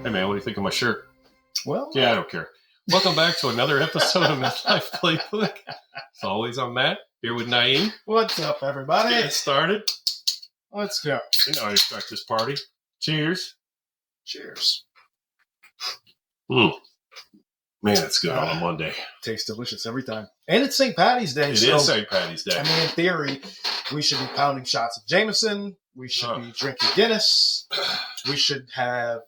Hey man, what do you think of my shirt? Well, Yeah, I don't care. Welcome back to another episode of MetLife Playbook. As always, I'm Matt, here with Naeem. what's up, everybody? Get it started. Let's go. You know how you start this party. Cheers. Cheers. Man, it's good on a Monday. Tastes delicious every time. And it's St. Patty's Day. It is St. Patty's Day. I mean, in theory, we should be pounding shots of Jameson. We should be drinking Guinness. We should have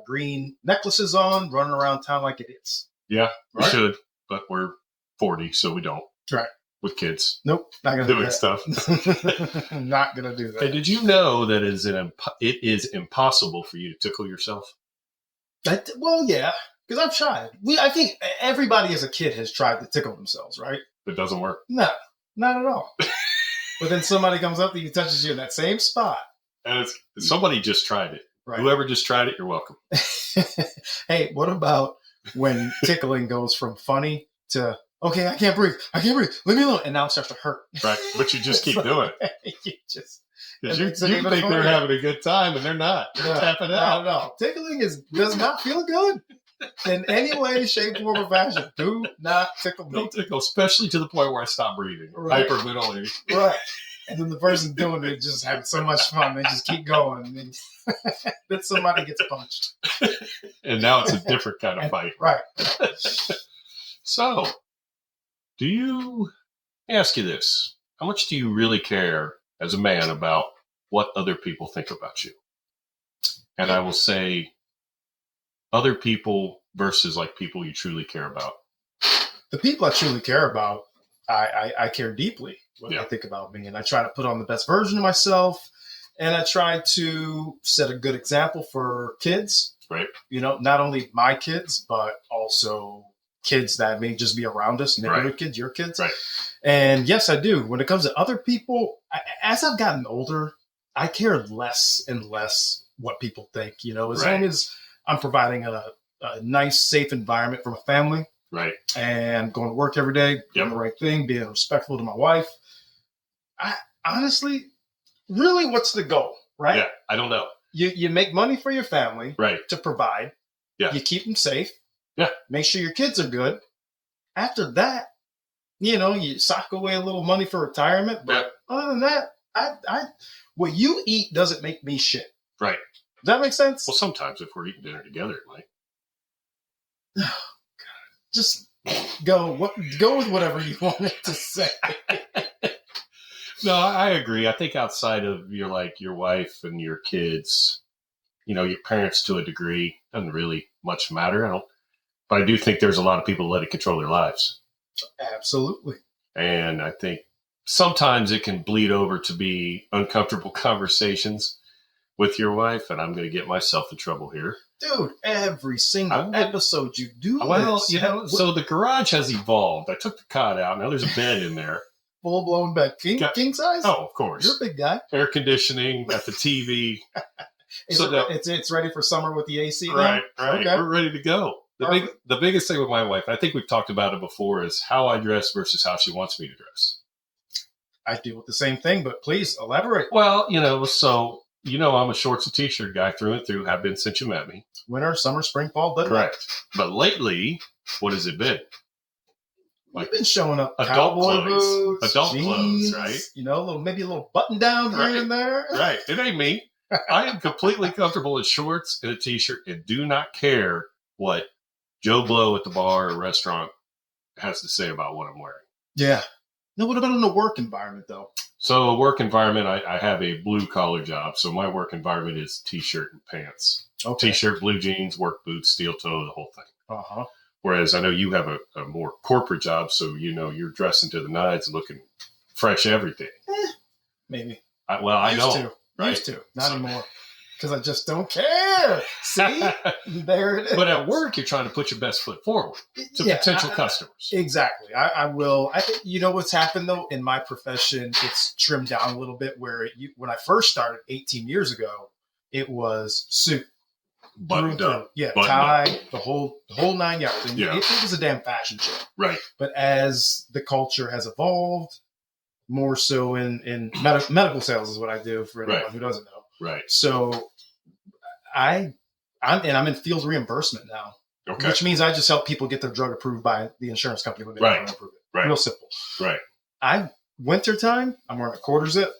green necklaces on, running around town like idiots. Yeah, we Right? should, but we're 40, so we don't. Right. With kids. Nope, not going to do Doing that. stuff. Not going to do that. Hey, did you know that it is impossible for you to tickle yourself? Well, yeah, because I'm shy. I think everybody as a kid has tried to tickle themselves, right? It doesn't work. No, not at all. But then somebody comes up to you, touches you in that same spot. And somebody just tried it. Right. Whoever just tried it, you're welcome. Hey, what about when tickling goes from funny to, okay, I can't breathe, leave me alone, and now it starts to hurt. Right. But you just keep doing it. You just Because It you makes it think even they're funnier. having a good time, and they're not. They're tapping out. No. Tickling does not feel good in any way, shape, form, or fashion. Do not tickle me. Don't tickle, especially to the point where I stop breathing. Right. Hyperventilating. Right. And then the person doing it just having so much fun. They just keep going. And then somebody gets punched. And now it's a different kind of fight. Right. So, let me ask you this. How much do you really care as a man about what other people think about you? And I will say other people versus like people you truly care about. The people I truly care about, I care deeply when Yeah. they think about me. And I try to put on the best version of myself. And I try to set a good example for kids. Right. You know, not only my kids, but also kids that may just be around us, neighborhood kids, your kids. Right. And yes, I do. When it comes to other people, as I've gotten older, I care less and less what people think. You know, as Right. long as I'm providing a nice, safe environment for my family Right. and going to work every day, doing the right thing, being respectful to my wife. I honestly, really, what's the goal, right? Yeah. I don't know. You make money for your family Right. to provide. Yeah. You keep them safe. Yeah. Make sure your kids are good. After that, you sock away a little money for retirement. But other than that, I what you eat doesn't make me shit. Right. Does that make sense? Well, sometimes if we're eating dinner together, it might. Just go with whatever you wanted to say. No, I agree. I think outside of your wife and your kids, your parents to a degree, doesn't really much matter. But I do think there's a lot of people that let it control their lives. Absolutely. And I think sometimes it can bleed over to be uncomfortable conversations with your wife. and I'm going to get myself in trouble here. Dude, every single episode you do Well, this. so the garage has evolved. I took the cot out. Now there's a bed in there. Full-blown bed. King size? Oh, of course. You're a big guy. Air conditioning, got the TV. It's ready for summer with the AC now? Right. Okay. We're ready to go. The biggest thing with my wife, and I think we've talked about it before, is how I dress versus how she wants me to dress. I deal with the same thing, but please elaborate. Well, I'm a shorts and t-shirt guy through and through, have been since you met me. Winter, summer, spring, fall, doesn't Correct. But lately, what has it been? You've been showing up Adult cowboy clothes. boots, Adult jeans, clothes, right? Maybe a little button down here and there. Right. It ain't me. I am completely comfortable in shorts and a t-shirt and do not care what Joe Blow at the bar or restaurant has to say about what I'm wearing. Yeah. No, what about in the work environment, though? So a work environment, I have a blue-collar job. So my work environment is t-shirt and pants. Okay. T-shirt, blue jeans, work boots, steel toe, the whole thing. Uh-huh. Whereas I know you have a more corporate job, so you're dressing to the nines and looking fresh everything. Maybe. I know. Right? Used to. Not anymore. Because I just don't care. See? There it is. But at work, you're trying to put your best foot forward to potential customers. Exactly. I will. You know what's happened, though? In my profession, it's trimmed down a little bit where when I first started 18 years ago, it was suit. Buttoned up. Yeah, Buttoned tie, up. the whole 9 yards. And Yeah. it was a damn fashion show. Right. But as the culture has evolved, more so in medical sales is what I do for anyone who doesn't know. Right. So I I'm in field reimbursement now, Okay. which means I just help people get their drug approved by the insurance company when they Right. want to approve it. Right. Real simple. Right. Wintertime, I'm wearing a quarter zip.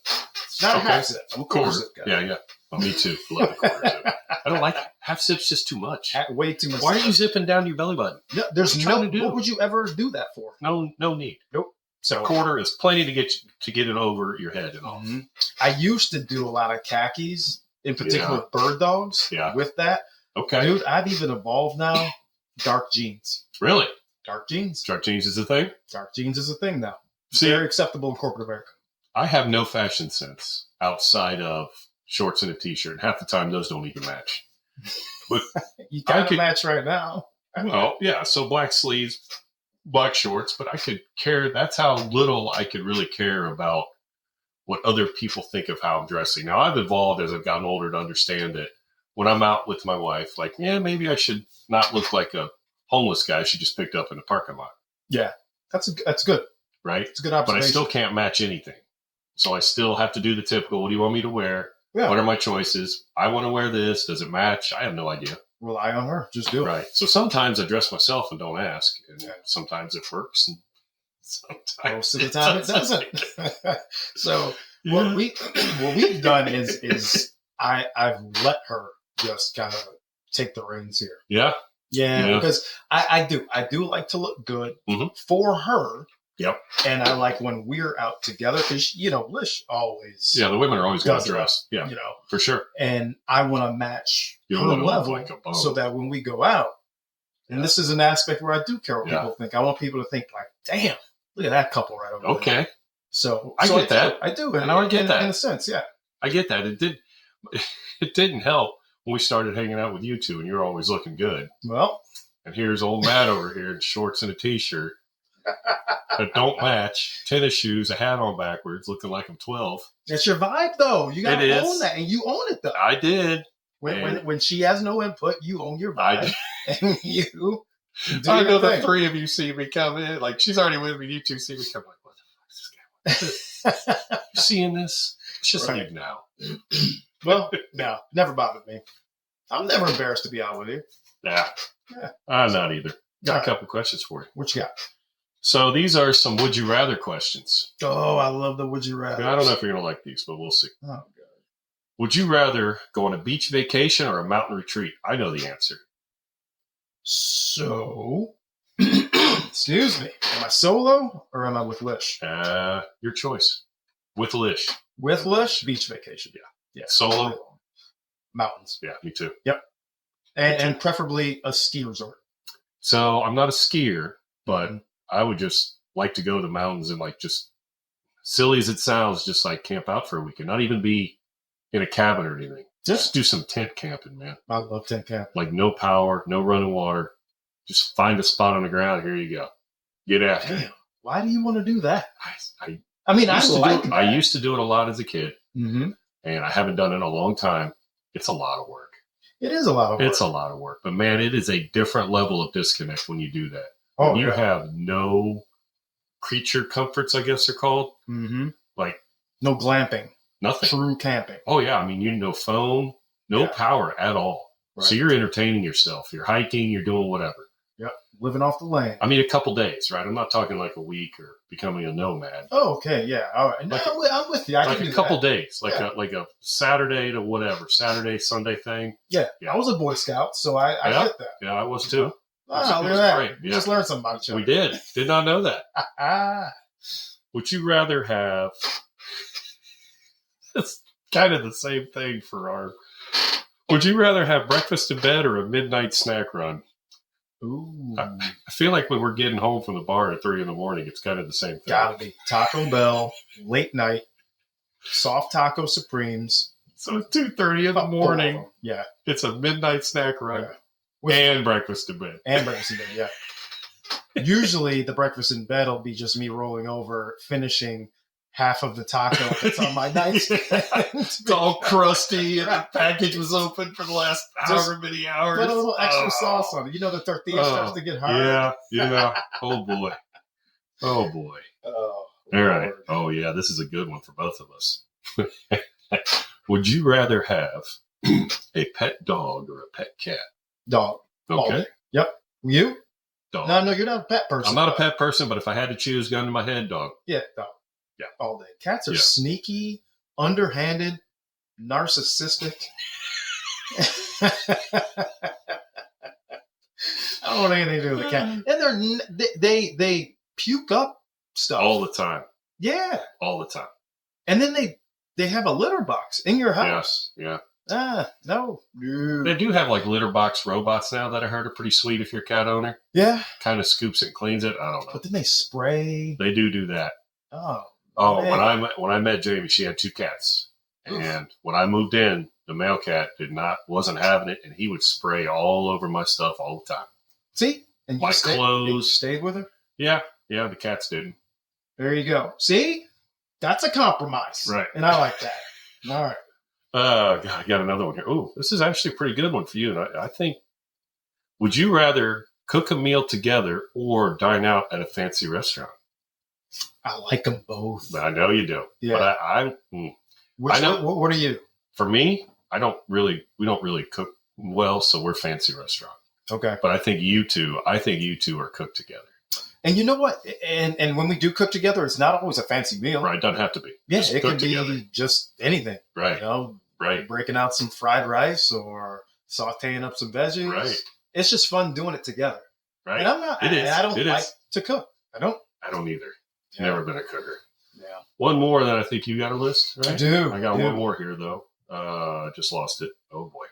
Not a Okay. half zip. I'm a quarter Quarter. zip guy. Yeah, yeah. Oh, me too. I love the quarter zip. I don't like half zip's just too much. Way too much. Why are you zipping down your belly button? No, there's What are you no. trying to do? What would you ever do that for? No need. So Quarter is plenty to get it over your head and all. Mhm. I used to do a lot of khakis, in particular Yeah. with bird dogs. Yeah. With that, Okay. dude, I've even evolved now. Dark jeans. Really? Dark jeans. Dark jeans is a thing? Dark jeans is a thing now. See, Very acceptable in corporate America. I have no fashion sense outside of shorts and a t-shirt. Half the time, those don't even match. You I kind of could- match right now. Well, yeah, so black sleeves, black shorts, but I could care. That's how little I could really care about what other people think of how I'm dressing. Now, I've evolved as I've gotten older to understand that when I'm out with my wife, like, yeah, maybe I should not look like a homeless guy she just picked up in the parking lot, That's good. right? It's a good But I observation. still can't match anything. So I still have to do the typical, what do you want me to wear? Yeah. What are my choices? I want to wear this. Does it match? I have no idea. Rely on her. Just do it. Right. So sometimes I dress myself and don't ask. And Yeah. sometimes it works. And sometimes Most of the time it doesn't. So what we've done is I've let her just kind of take the reins here. Yeah. Yeah, because I do like to look good Mhm. for her. Yep. And I like when we're out together because Lish always Yeah. The women are always going Does to it. dress. Yeah. you know, For sure. and I want to match You her don't want to look level like a bum. so that when we go out, and this is an aspect where I do care what Yeah. people think. I want people to think like, damn, look at that couple right over there. Okay. So I so get that. I do. No, I get that. in a sense. Yeah. I get that. It didn't help when we started hanging out with you two and you're always looking good. Well, And here's old Matt over here in shorts and a t-shirt that don't match, tennis shoes, a hat on backwards, looking like I'm 12. it's your vibe though. You got It to is. own that, and you own it though. I did. When she has no input, you own your I vibe, did. and you do I your know the thing. three of you see me come in. Like, she's already with me. You two see me come like, what the fuck is this guy? You seeing this? Let's just Right. leave now. Well, no, never bothered me. I'm never embarrassed to be out with you. Yeah. Yeah. I'm not either. Got All right. a couple questions for you. What you got? So these are some would you rather questions. Oh, I love the would you rather. I don't know if you're going to like these, but we'll see. Oh, God. Would you rather go on a beach vacation or a mountain retreat? I know the answer. So, excuse me. Am I solo or am I with Lish? Your choice. With Lish. With Lish, beach vacation. Yeah. Solo? Mountains. Yeah, me too. And preferably a ski resort. So I'm not a skier, but Mhm. I would just like to go to the mountains and like just silly as it sounds, just like camp out for a weekend. Not even be in a cabin or anything. Just do some tent camping, man. I love tent camp. Like no power, no running water. Just find a spot on the ground. Here you go. Get after it. Damn. Why do you want to do that? I I mean, I used to like do it. that. I used to do it a lot as a kid, Mm-hmm. and I haven't done it in a long time. It's a lot of work. It is a lot of work. It's a lot of work, but man, it is a different level of disconnect when you do that. Oh, When you yeah. have no creature comforts, I guess they're called. Mm-hmm. Like No glamping. nothing. True camping. Oh yeah, I mean, no phone, no Yeah. power at all. Right. So you're entertaining yourself. You're hiking. You're doing whatever. Living off the land. I mean, a couple days, right? I'm not talking like a week or becoming a nomad. Oh, okay. Yeah. All right. No, Like I'm with you. I Like can a do couple that. days, like a Saturday to whatever, Saturday, Sunday thing. Yeah. Yeah. I was a Boy Scout, so I Yeah. get that. Yeah, I was too. Oh, It look was at that. great. We Yeah. just learned something about each other. We did not know that. Ah. Would you rather have? It's kind of the same thing for our. Would you rather have breakfast in bed or a midnight snack run? Ooh. I feel like when we're getting home from the bar at 3 a.m, it's kind of the same thing. Gotta be Taco Bell, late night, soft taco supremes. So it's 2:30 in the Full of morning. them. Yeah. It's a midnight snack run Yeah. and breakfast in bed. And breakfast in bed, yeah. Usually the breakfast in bed will be just me rolling over, finishing half of the taco that's on my nightstand. It's all crusty and the package was open for the last Just however many hours. Put a little extra Oh. sauce on it. You know the tortilla starts to get hard. Yeah, yeah. Oh boy. Oh boy. Oh, All right. Lord. Oh yeah, this is a good one for both of us. Would you rather have A pet dog or a pet cat? Dog. All Okay. day. Yep. You? Dog. No, you're not a pet person. I'm not a pet person, but if I had to choose, gun to my head, dog. Yeah, dog. Yeah. All day. Cats are Yeah. sneaky, underhanded, narcissistic. I don't want anything to do with the cat. And they puke up stuff. All the time. Yeah. All the time. And then they have a litter box in your house. Yeah. No. They do have like litter box robots now that I heard are pretty sweet if you're a cat owner. Yeah. Kind of scoops it and cleans it. I don't know. But then they spray. They do that. Oh, Man. When I met Jamie, she had 2 cats. And when I moved in, the male cat wasn't having it, and he would spray all over my stuff all the time. See? And My clothes. you stayed with her? Yeah, the cats didn't. There you go. See? That's a compromise. Right. And I like that. All right. God, I got another one here. Oh, this is actually a pretty good one for you. And I think, would you rather cook a meal together or dine out at a fancy restaurant? I like them both. I know you do. Yeah. But Which, I know. What are you? For me, we don't really cook well, so we're fancy restaurant. Okay. But I think you two are cooked together. And you know what? And when we do cook together, it's not always a fancy meal. Right. Doesn't have to be. Yeah, Just it cook can be together. just anything. Right. You know, Right. breaking out some fried rice or sauteing up some veggies. Right. It's just fun doing it together. Right. And I'm not. It is. I don't It like is. to cook. I don't. I don't either. Yeah. Never been a cooker. Yeah. One more that I think you got a list, right? I do. I got one more here though. Just lost it. Oh boy.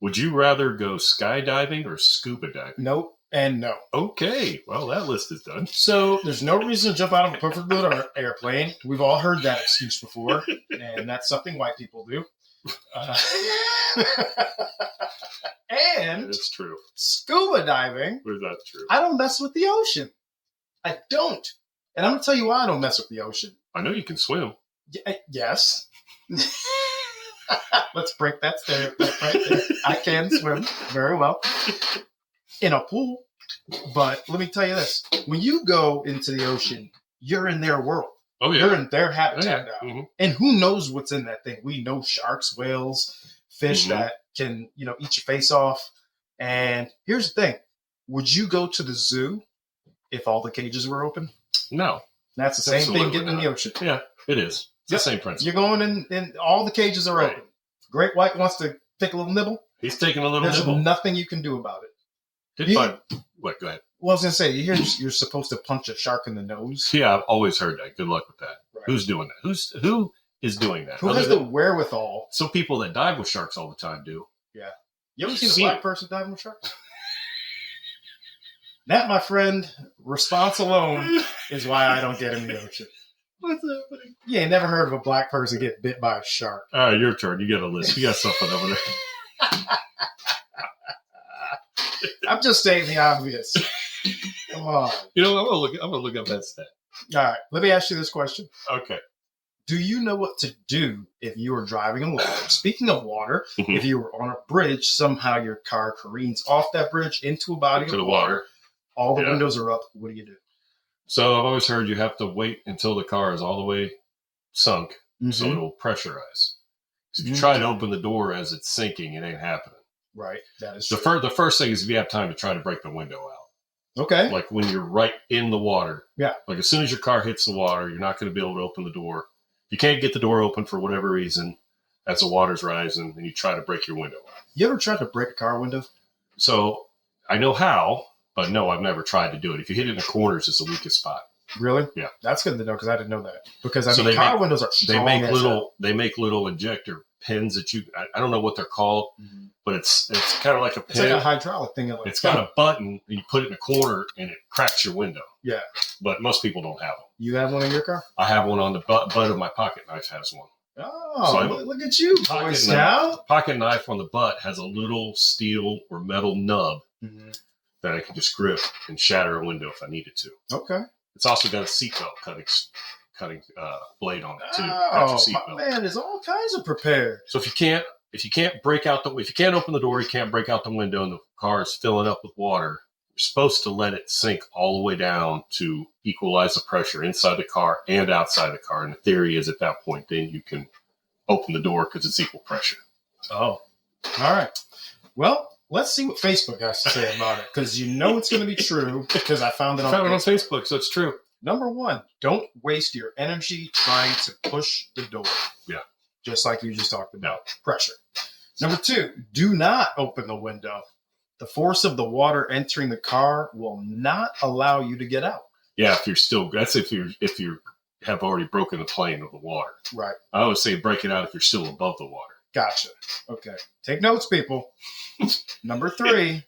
Would you rather go skydiving or scuba diving? Nope and no. Okay. Well, that list is done. So there's no reason to jump out of a perfectly good airplane. We've all heard that excuse before, and that's something white people do. And It's true. scuba diving, Is that true? I don't mess with the ocean. I don't. And I'm going to tell you why I don't mess with the ocean. I know you can swim. Yes. Let's break that stereotype right there. I can swim very well in a pool. But let me tell you this. When you go into the ocean, you're in their world. Oh You're yeah. in their habitat now. Mhm. And who knows what's in that thing? We know sharks, whales, fish Mhm. that can, eat your face off. And here's the thing. Would you go to the zoo if all the cages were open? No. That's the same Absolutely thing getting in the not. ocean. Yeah, it is. It's Yep. the same principle. You're going in and all the cages are Right. open. Great White wants to take a little nibble. He's taking a little There's nibble. nothing you can do about it. Did you- find. What? Go ahead. Well, I was going to say, you hear you're supposed to punch a shark in the nose. Yeah, I've always heard that. Good luck with that. Right. Who's doing that? Who is doing that? Who Other has the than- wherewithal? some people that dive with sharks all the time do. You ever seen a Seen black it. person diving with sharks? That, my friend, response alone is why I don't get in the ocean. What's happening? You ain't never heard of a black person get bit by a shark. All right, your turn. You got a list. You got something over there. I'm just stating the obvious. Come on. You know, I'm gonna look up that stat. All right, let me ask you this question. Okay. Do you know what to do if you are driving on water? Speaking of water, Mhm. if you were on a bridge, somehow your car careens off that bridge into a body To of the water. water. All the Yeah. windows are up. What do you do? So I've always heard you have to wait until the car is all the way sunk so Mhm. it'll pressurize. 'Cause if you Mhm. try to open the door as it's sinking, it ain't happening. Right, that is The, true. the first thing is if you have time to try to break the window out. Okay. Like when you're right in the water. Yeah. Like as soon as your car hits the water, you're not going to be able to open the door. You can't get the door open for whatever reason as the water's rising and you try to break your window out. You ever tried to break a car window? So I know how, but no, I've never tried to do it. If you hit it in the corners, it's the weakest spot. Really? Yeah. That's good to know because I didn't know that. Because So car windows are They strong make as hell. little ejector pins that I don't know what they're called, Mhm. but it's kind of like a It's like pin. a hydraulic thing. Like, It's got a button, and you put it in a corner, and it cracks your window. Yeah. But most people don't have them. You have one in your car? I have one on the butt of my pocket knife has one. Oh, So I- look at you, Boy Pocket Scout. Pocket knife on the butt has a little steel or metal nub Mhm. that I can just grip and shatter a window if I needed to. Okay. It's also got a seatbelt cutting blade on it too. Got your Oh, my seatbelt. man, there's all kinds of prepared. So if you can't open the door, you can't break out the window, and the car is filling up with water, you're supposed to let it sink all the way down to equalize the pressure inside the car and outside the car. And the theory is at that point, then you can open the door because it's equal pressure. Oh, all right. Well, let's see what Facebook has to say about it, because you know it's going to be true, because I found it I on found it on Facebook. Facebook, so it's true. Number one, don't waste your energy trying to push the door. Yeah. Just like you just talked about. Pressure. Number two, do not open the window. The force of the water entering the car will not allow you to get out. Yeah, if you're still, that's if you have already broken the plane of the water. Right. I always say break it out if you're still above the water. Gotcha. Okay. Take notes, people. Number three,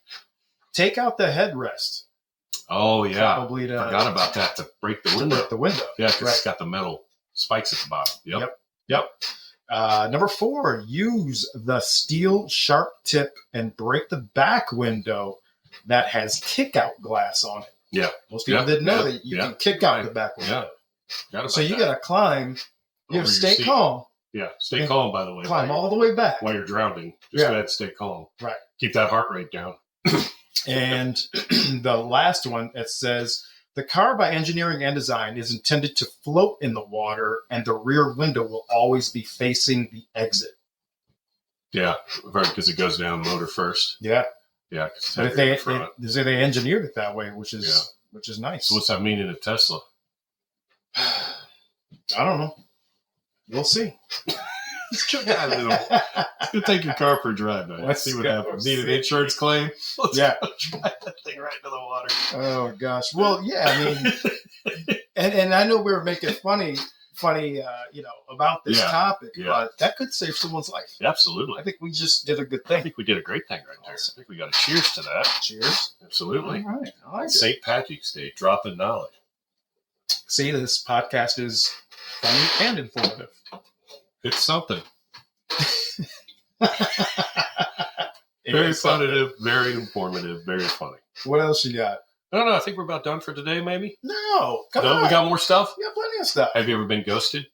take out the headrest. Oh, yeah. Probably to Forgot about that, to break the window. break the window. Yeah, because Right. it's got the metal spikes at the bottom. Yep. Number four, use the steel sharp tip and break the back window that has kick-out glass on it. Yeah. Most people didn't know that you can kick out the back window. So you got to climb. You have to stay calm. Yeah, stay calm, by the way. Climb all the way back. While you're drowning. Just go ahead and stay calm. Right. Keep that heart rate down. And the last one, it says, the car by engineering and design is intended to float in the water, and the rear window will always be facing the exit. Yeah, right, because it goes down motor first. Yeah. Yeah, because But they engineered it that way, which is nice. So what's that mean in a Tesla? I don't know. We'll see. Go take your car for a drive, man. Let's see what happens. Need an insurance claim? Let's go drive that thing right into the water. Oh gosh. Well, yeah. I mean, and I know we were making funny, about this topic, but that could save someone's life. Absolutely. I think we just did a good I thing. think we did a great thing right there. I think we got a cheers to that. Cheers. Absolutely. All right. I like it. St. Patrick's Day, dropping knowledge. See, this podcast is funny and informative. It's something. Very funny, very informative, very funny. What else you got? I don't know. I think we're about done for today, maybe. No, come on. We got more stuff? We got plenty of stuff. Have you ever been ghosted?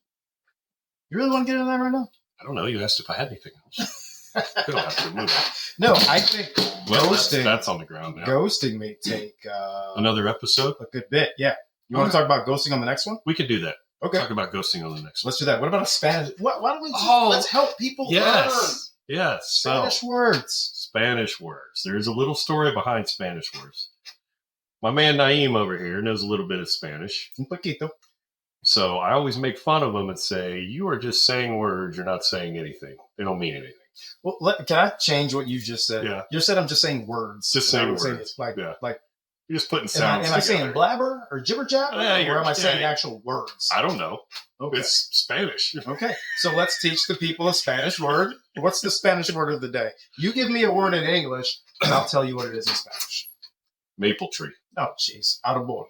You really want to get into that right now? I don't know. You asked if I had anything else. We don't have to move it. No, I think ghosting. That's on the ground now. Ghosting may take another episode. A good bit. Yeah. You want to talk about ghosting on the next one? We could do that. Okay. Talk about ghosting on the next one. Let's do that. What about a Spanish? Why don't we let's help people learn Spanish words. Spanish words. There's a little story behind Spanish words. My man Naeem over here knows a little bit of Spanish. Un poquito. So I always make fun of him and say, you are just saying words. You're not saying anything. They don't mean anything. Well, can I change what you just said? Yeah. You said I'm just saying words. Just saying words. Like you're just putting sounds Am I saying blabber or jibber jabber? Or am I saying yeah. actual words? I don't know. Okay. It's Spanish. Okay. So let's teach the people a Spanish word. What's the Spanish word of the day? You give me a word in English, and I'll tell you what it is in Spanish. Maple tree. Oh, jeez. Arbol.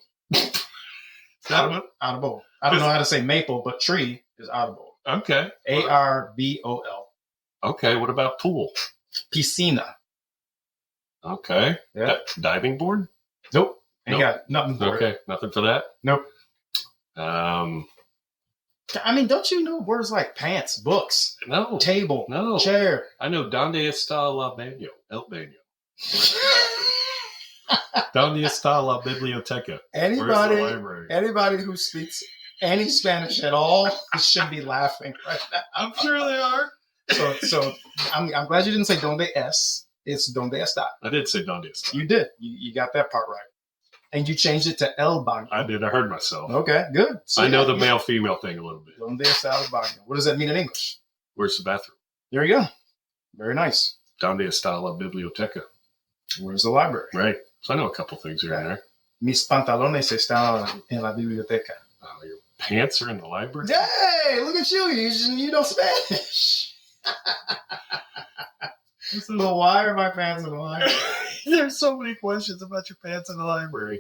That Arbol. I don't know how to say maple, but tree is arbol. Okay. Arbol. Okay. What about pool? Piscina. Okay. Yeah. Diving board? Nope. Ain't got nothing for it. Okay. Nothing for that? Nope. Um, I mean, don't you know words like pants, books, no. table, No. chair? I know Donde está la baño? El baño. Donde está la biblioteca? Where's the library? Anybody who speaks any Spanish at all should be laughing right now. I'm sure they are. So I'm glad you didn't say donde es. It's donde está. I did say Donde está. You did. You got that part right. And you changed it to el baño. I did. I heard myself. Okay, good. So I know the male-female thing a little bit. Donde está el baño? What does that mean in English? Where's the bathroom? There you go. Very nice. Donde está la biblioteca? Where's the library? Right. So I know a couple things here and there. Mis pantalones están en la biblioteca. Oh, your pants are in the library? Hey, look at you. You know Spanish. So why are my pants in the library? There's so many questions about your pants in the library.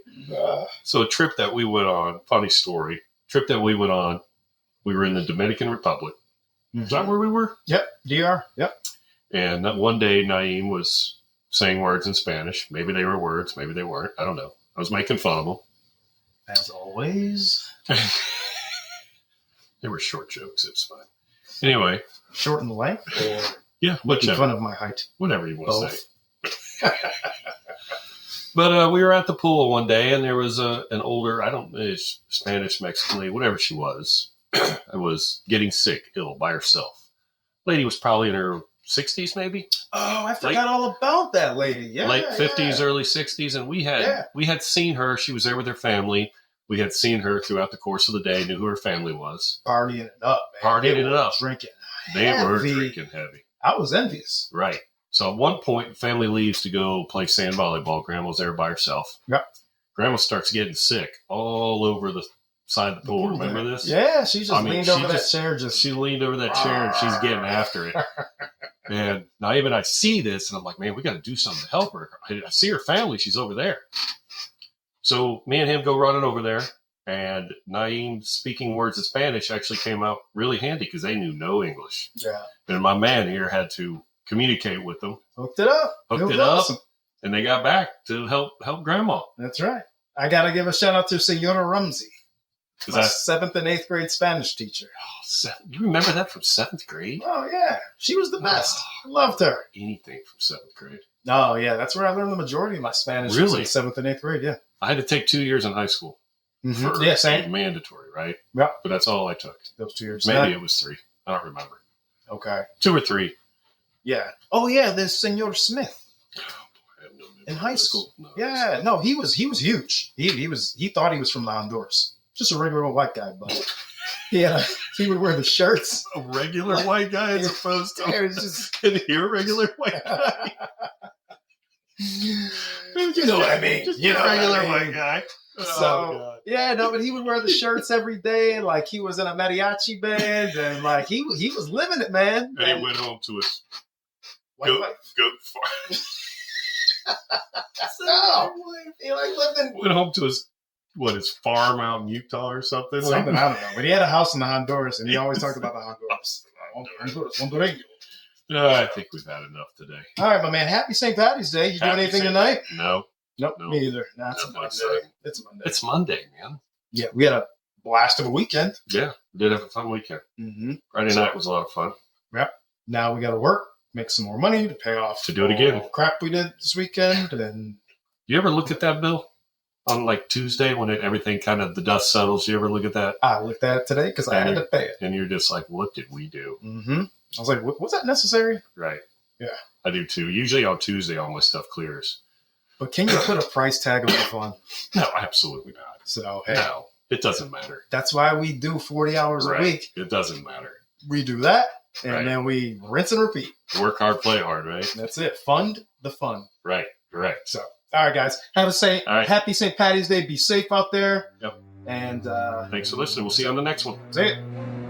So a trip that we went on, funny story, we were in the Dominican Republic. Mm-hmm. Is that where we were? Yep, DR. Yep. And that one day Naeem was saying words in Spanish. Maybe they were words, maybe they weren't. I don't know. I was making fun of him. As always. They were short jokes. It's fine. Anyway. Short in length or yeah, making fun of my height? Whatever you want to say. But we were at the pool one day, and there was an older, Spanish, Mexican, whatever she was, was getting sick, ill by herself. Lady was probably in her 60s maybe. Oh, I forgot all about that lady. Yeah, Late 50s, yeah. early 60s, and we had seen her. She was there with her family. We had seen her throughout the course of the day. Knew who her family was. Partying it up, man. Partying They it were up. drinking. They were heavy. drinking heavy. I was envious. Right. So at one point, the family leaves to go play sand volleyball. Grandma's there by herself. Yep. Grandma starts getting sick all over the side of the pool. Remember this? Yeah, she just leaned over that chair. She leaned over that chair and she's getting after it. And Naeem and I see this, and I'm like, man, we got to do something to help her. I see her family. She's over there. So me and him go running over there, and Naeem speaking words of Spanish actually came out really handy because they knew no English. Yeah. And my man here had to communicate with them. Hooked it up. Hooked it up. And they got back to help Grandma. That's right. I got to give a shout out to Senora Rumsey, my 7th and 8th grade Spanish teacher. You remember that from 7th grade? Oh, yeah. She was the best. I loved her. Anything from 7th grade. Oh, yeah. That's where I learned the majority of my Spanish. Really? Was in 7th and 8th grade, yeah. I had to take 2 years in high school. Mm-hmm. Yeah, same. Mandatory, right? Yeah. But that's all I took. Those 2 years. Maybe it was 3. I don't remember. Okay. 2 or 3. Yeah. Oh, yeah. There's Senor Smith. In high school. Yeah, no, he was huge. He thought he was from Honduras. Just a regular old white guy, but he would wear the shirts. A regular white guy as opposed to a regular white guy. You know what I mean. Just a regular white guy. So yeah, no, but he would wear the shirts every day, like he was in a mariachi band, and like he was living it, man. And he went home to his goat farm. No, he went home to his farm out in Utah or something. Something, I don't know. But he had a house in the Honduras, and he always talked about the Honduras. Hondureño. I think we've had enough today. All right, my man. Happy St. Patty's Day. You doing anything tonight? No. Nope, me either. Nah, it's Monday. It's Monday, man. Yeah, we had a blast of a weekend. Yeah, we did have a fun weekend. Mm-hmm. Friday night was a lot of fun. Yep. Now we got to work, make some more money to pay off. To do it again. All the crap we did this weekend. And you ever look at that bill on like Tuesday when everything kind of the dust settles? You ever look at that? I looked at it today because I had to pay it. And you're just like, what did we do? Mm-hmm. I was like, was that necessary? Right. Yeah. I do too. Usually on Tuesday, all my stuff clears. But can you put a price tag on the fun? No, absolutely not. So, hey. No, it doesn't matter. That's why we do 40 hours a week. It doesn't matter. We do that, and then we rinse and repeat. Work hard, play hard, right? That's it. Fund the fun. Right, correct. So, all right, guys. Happy St. Patty's Day. Be safe out there. Yep. And thanks for listening. We'll see you on the next one. See it.